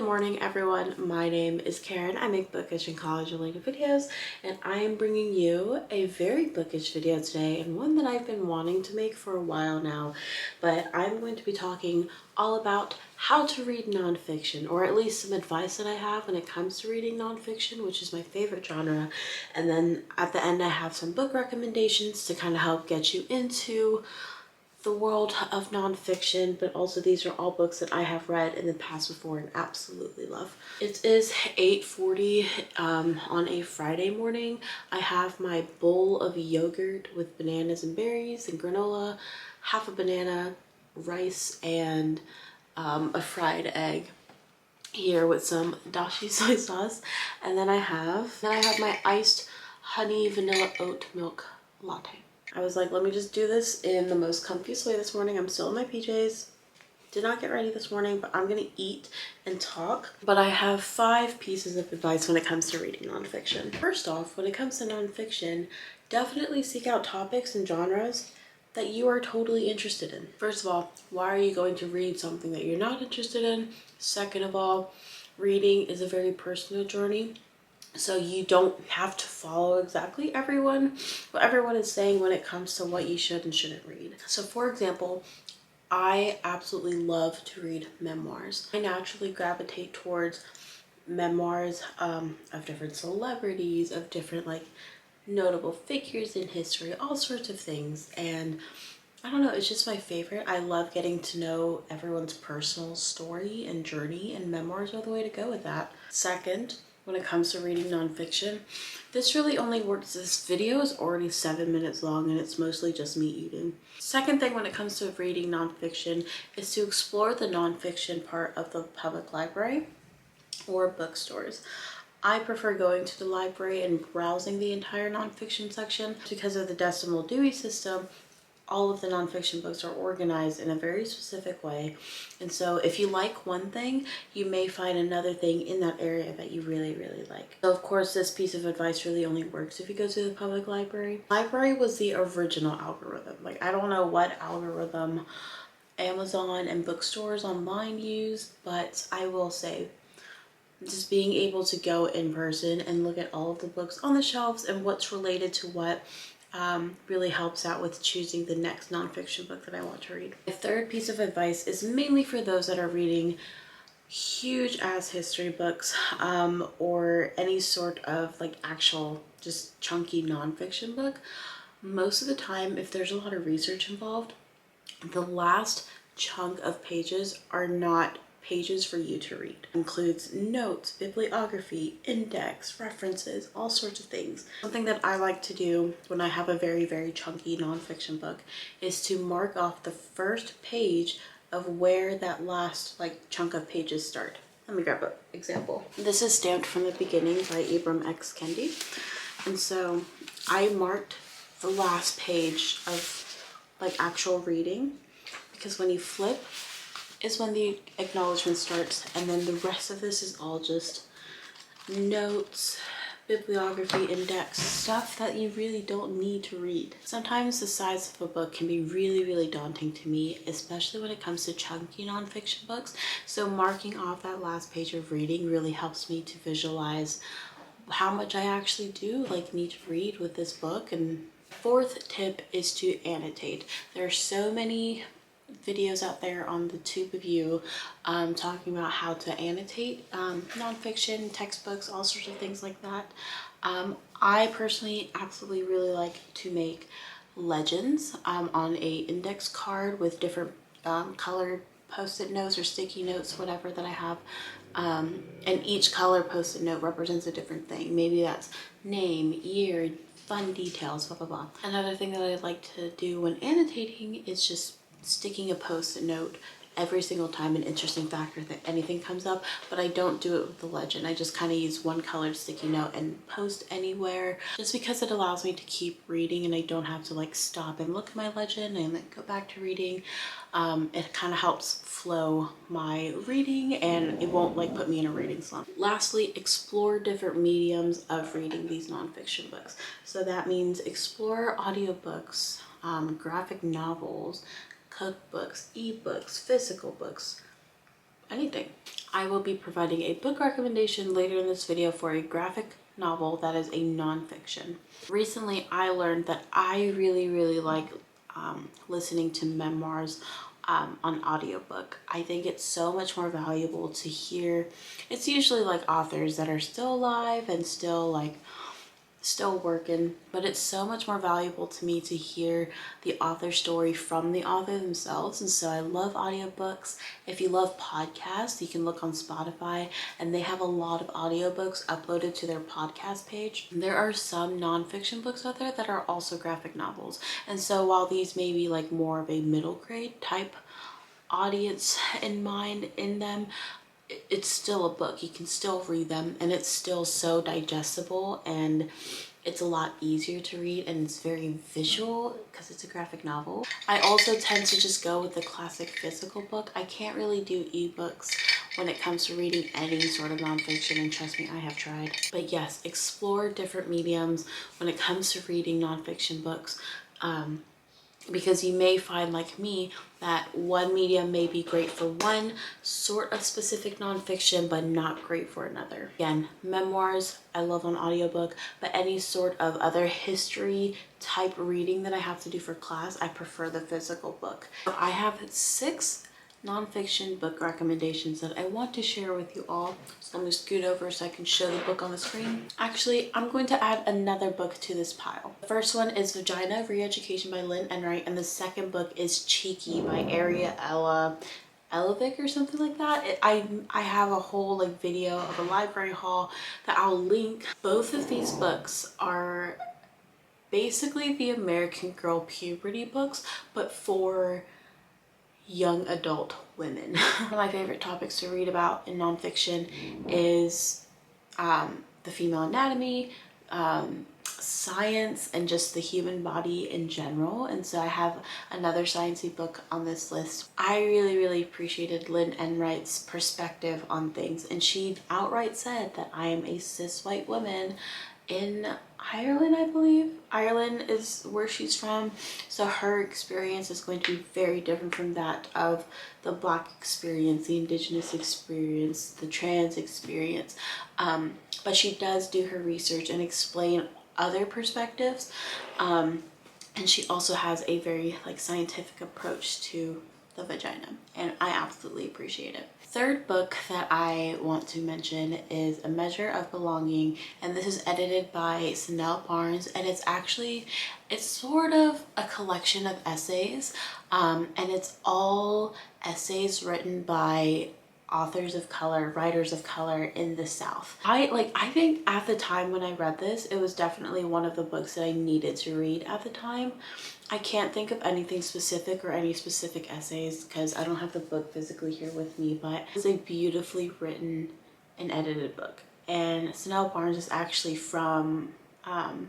morning everyone, my name is Karen. I make bookish and college related videos and I am bringing you a very bookish video today, and one that I've been wanting to make for a while now. But I'm going to be talking all about how to read nonfiction, or at least some advice that I have when it comes to reading nonfiction, which is my favorite genre. And then at the end I have some book recommendations to kind of help get you into the world of nonfiction, but also these are all books that I have read in the past before and absolutely love. It is 8:40 on a Friday morning. I have my bowl of yogurt with bananas and berries and granola, half a banana, rice, and a fried egg here with some dashi soy sauce. And then I have my iced honey vanilla oat milk latte. I was like, let me just do this in the most comfiest way this morning. I'm still in my PJs. Did not get ready this morning, but I'm gonna eat and talk. But I have 5 pieces of advice when it comes to reading nonfiction. First off, when it comes to nonfiction, definitely seek out topics and genres that you are totally interested in. First of all, why are you going to read something that you're not interested in? Second of all, reading is a very personal journey. So you don't have to follow exactly what everyone is saying when it comes to what you should and shouldn't read. So for example, I absolutely love to read memoirs. I naturally gravitate towards memoirs of different celebrities, of different like notable figures in history, all sorts of things. And I don't know, it's just my favorite. I love getting to know everyone's personal story and journey, and memoirs are the way to go with that. Second, when it comes to reading nonfiction, this really only works. This video is already 7 minutes long and it's mostly just me eating. Second thing when it comes to reading nonfiction is to explore the nonfiction part of the public library or bookstores. I prefer going to the library and browsing the entire nonfiction section because of the Decimal Dewey system. All of the nonfiction books are organized in a very specific way. And so if you like one thing, you may find another thing in that area that you really, really like. So of course, this piece of advice really only works if you go to the public library. Library was the original algorithm. Like, I don't know what algorithm Amazon and bookstores online use, but I will say just being able to go in person and look at all of the books on the shelves and what's related to what really helps out with choosing the next nonfiction book that I want to read. The third piece of advice is mainly for those that are reading huge ass history books or any sort of like actual just chunky nonfiction book. Most of the time, if there's a lot of research involved, the last chunk of pages are not pages for you to read. It includes notes, bibliography, index, references, all sorts of things. Something that I like to do when I have a very, very chunky nonfiction book is to mark off the first page of where that last like chunk of pages start. Let me grab an example. This is Stamped from the Beginning by Ibram X. Kendi. And so I marked the last page of like actual reading, because when you flip is when the acknowledgement starts, and then the rest of this is all just notes, bibliography, index, stuff that you really don't need to read. Sometimes the size of a book can be really, really daunting to me, especially when it comes to chunky nonfiction books. So marking off that last page of reading really helps me to visualize how much I actually do like need to read with this book. And fourth tip is to annotate. There are so many videos out there on the tube of you talking about how to annotate nonfiction, textbooks, all sorts of things like that. I personally absolutely really like to make legends on a index card with different colored post-it notes or sticky notes, whatever that I have. And each color post-it note represents a different thing. Maybe that's name, year, fun details, blah, blah, blah. Another thing that I like to do when annotating is just sticking a post-it note every single time an interesting fact or anything comes up, but I don't do it with the legend. I just kind of use one colored sticky note and post anywhere, just because it allows me to keep reading and I don't have to like stop and look at my legend and then go back to reading. It kind of helps flow my reading and it won't like put me in a reading slump. Lastly, explore different mediums of reading these nonfiction books. So that means explore audiobooks, graphic novels, cookbooks, ebooks, physical books, anything. I will be providing a book recommendation later in this video for a graphic novel that is a nonfiction. Recently, I learned that I really like listening to memoirs on audiobook. I think it's so much more valuable to hear. It's usually like authors that are still alive and still working, but it's so much more valuable to me to hear the author story from the author themselves. And so I love audiobooks. If you love podcasts, you can look on Spotify, and they have a lot of audiobooks uploaded to their podcast page. There are some nonfiction books out there that are also graphic novels, and so while these may be like more of a middle grade type audience in mind in them, it's still a book. You can still read them, and it's still so digestible, and it's a lot easier to read, and it's very visual because it's a graphic novel. I also tend to just go with the classic physical book. I can't really do ebooks when it comes to reading any sort of nonfiction, and trust me, I have tried. But yes, explore different mediums when it comes to reading nonfiction books. Because you may find, like me, that one medium may be great for one sort of specific nonfiction, but not great for another. Again, memoirs, I love on audiobook, but any sort of other history type reading that I have to do for class, I prefer the physical book. I have 6 nonfiction book recommendations that I want to share with you all. So let me scoot over so I can show the book on the screen. Actually, I'm going to add another book to this pile. The first one is Vagina Re-Education by Lynn Enright, and the second book is Cheeky by Ariella Elovic or something like that. I have a whole like video of a library haul that I'll link. Both of these books are basically the American Girl puberty books, but for young adult women. One of my favorite topics to read about in nonfiction is the female anatomy, science, and just the human body in general. And so I have another sciencey book on this list. I really appreciated Lynn Enright's perspective on things, and she outright said that I am a cis white woman in Ireland, I believe. Ireland is where she's from, so her experience is going to be very different from that of the Black experience, the Indigenous experience, the trans experience. But she does do her research and explain other perspectives, and she also has a very like scientific approach to the vagina, and I absolutely appreciate it. Third book that I want to mention is A Measure of Belonging, and this is edited by Snell Barnes, and it's sort of a collection of essays, and it's all essays written by authors of color, writers of color in the South. I think at the time when I read this, it was definitely one of the books that I needed to read at the time. I can't think of anything specific or any specific essays because I don't have the book physically here with me, but it's a beautifully written and edited book. And Snell Barnes is actually from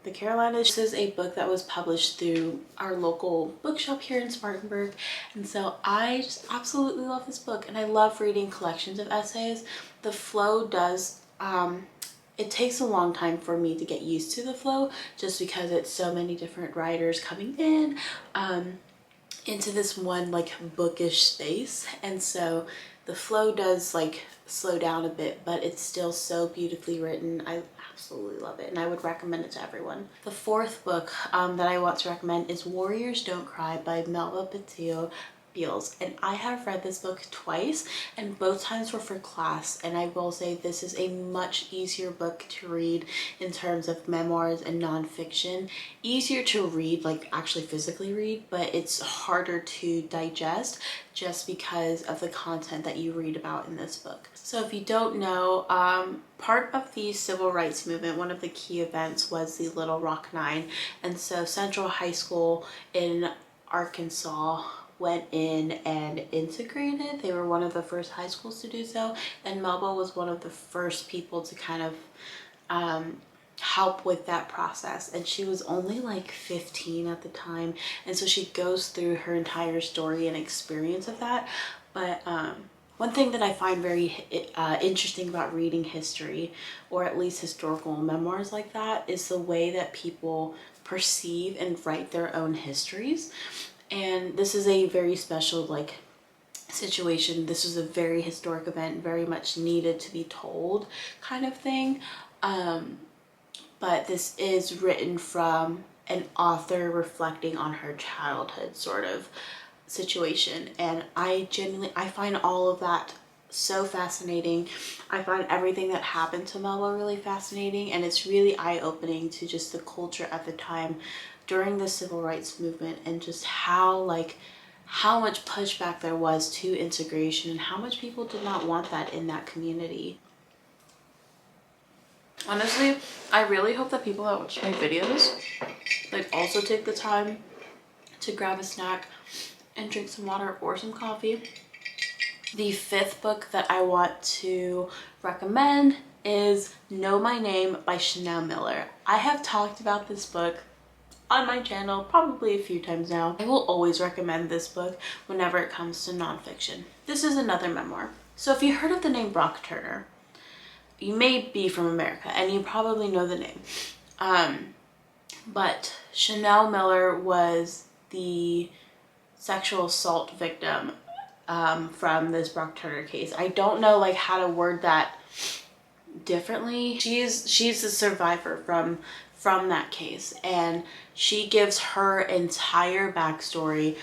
the Carolinas. This is a book that was published through our local bookshop here in Spartanburg, and so I just absolutely love this book, and I love reading collections of essays. The flow does it takes a long time for me to get used to the flow, just because it's so many different writers coming in into this one like bookish space, and so the flow does like slow down a bit, but it's still so beautifully written. I absolutely love it, and I would recommend it to everyone. The fourth book that I want to recommend is Warriors Don't Cry by Melba Patillo Beals, and I have read this book twice, and both times were for class, and I will say this is a much easier book to read in terms of memoirs and nonfiction. Easier to read, like actually physically read, but it's harder to digest just because of the content that you read about in this book. So if you don't know, part of the civil rights movement, one of the key events was the Little Rock Nine, and so Central High School in Arkansas went in and integrated. They were one of the first high schools to do so, and Melba was one of the first people to kind of help with that process, and she was only like 15 at the time, and so she goes through her entire story and experience of that. But one thing that I find very interesting about reading history, or at least historical memoirs like that, is the way that people perceive and write their own histories. And this is a very special like situation. This was a very historic event, very much needed to be told kind of thing. But this is written from an author reflecting on her childhood sort of situation. And I find all of that so fascinating. I find everything that happened to Melba really fascinating, and it's really eye-opening to just the culture at the time during the civil rights movement, and just how much pushback there was to integration and how much people did not want that in that community. Honestly, I really hope that people that watch my videos also take the time to grab a snack and drink some water or some coffee. The 5th book that I want to recommend is Know My Name by Chanel Miller. I have talked about this book on my channel probably a few times now. I will always recommend this book whenever it comes to nonfiction. This is another memoir. So if you heard of the name Brock Turner, you may be from America and you probably know the name. But Chanel Miller was the sexual assault victim from this Brock Turner case. I don't know how to word that differently. She's a survivor from that case, and she gives her entire backstory,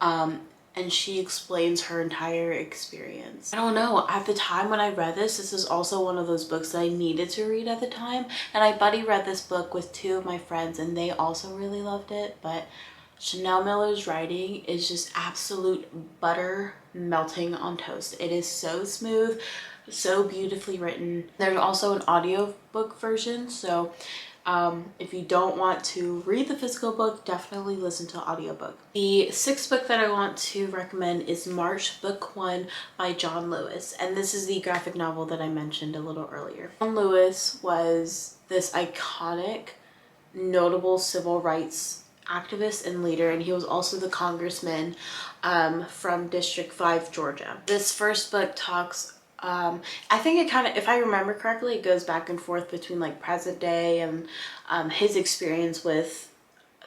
and she explains her entire experience. I don't know, at the time when I read this is also one of those books that I needed to read at the time, and I buddy read this book with 2 of my friends and they also really loved it. But Chanel Miller's writing is just absolute butter melting on toast. It is so smooth, so beautifully written. There's also an audiobook version, so if you don't want to read the physical book, definitely listen to the audiobook. The 6th book that I want to recommend is March, Book 1 by John Lewis, and this is the graphic novel that I mentioned a little earlier. John Lewis was this iconic, notable civil rights activist and leader, and he was also the congressman from District 5, Georgia. This first book talks I think it kind of, if I remember correctly, it goes back and forth between present day and his experience with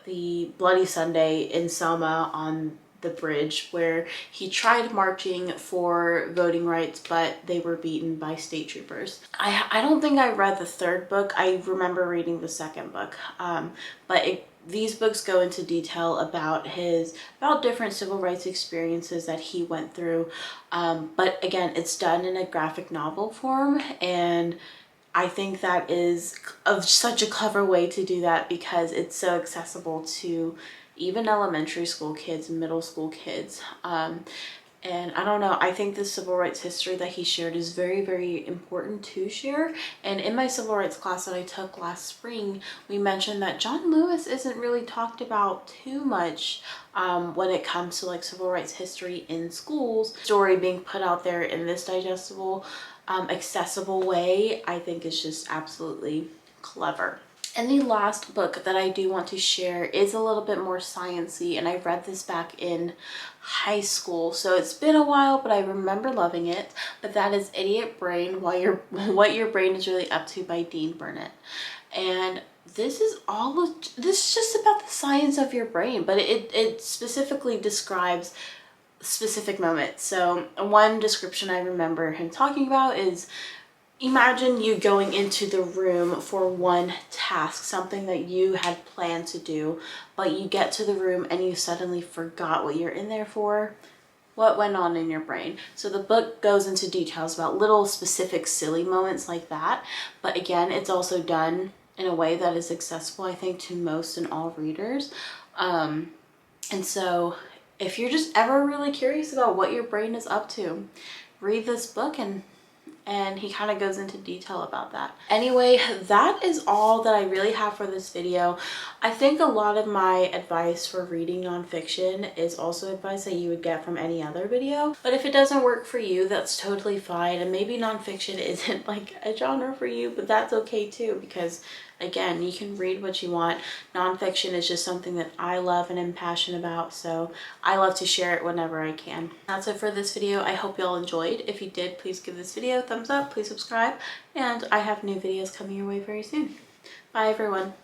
the Bloody Sunday in Selma on the bridge, where he tried marching for voting rights, but they were beaten by state troopers. I don't think I read the 3rd book. I remember reading the 2nd book, but these books go into detail about different civil rights experiences that he went through. But again, it's done in a graphic novel form, and I think that is such a clever way to do that because it's so accessible to even elementary school kids, middle school kids. And I don't know, I think the civil rights history that he shared is very, very important to share. And in my civil rights class that I took last spring, we mentioned that John Lewis isn't really talked about too much when it comes to civil rights history in schools. Story being put out there in this digestible, accessible way, I think is just absolutely clever. And the last book that I do want to share is a little bit more sciencey, and I read this back in high school, so it's been a while, but I remember loving it. But that is Idiot Brain, What Your Brain is Really Up To by Dean Burnett. And this is just about the science of your brain, but it specifically describes specific moments. So one description I remember him talking about is, imagine you going into the room for one task, something that you had planned to do, but you get to the room and you suddenly forgot what you're in there for. What went on in your brain? So the book goes into details about little specific silly moments like that, but again, it's also done in a way that is accessible, I think, to most and all readers. And so if you're just ever really curious about what your brain is up to, read this book, and he kind of goes into detail about that. Anyway, that is all that I really have for this video. I think a lot of my advice for reading nonfiction is also advice that you would get from any other video. But if it doesn't work for you, that's totally fine. And maybe nonfiction isn't a genre for you, but that's okay too, because again, you can read what you want. Nonfiction is just something that I love and am passionate about, so I love to share it whenever I can. That's it for this video. I hope y'all enjoyed. If you did, please give this video a thumbs up, please subscribe, and I have new videos coming your way very soon. Bye everyone.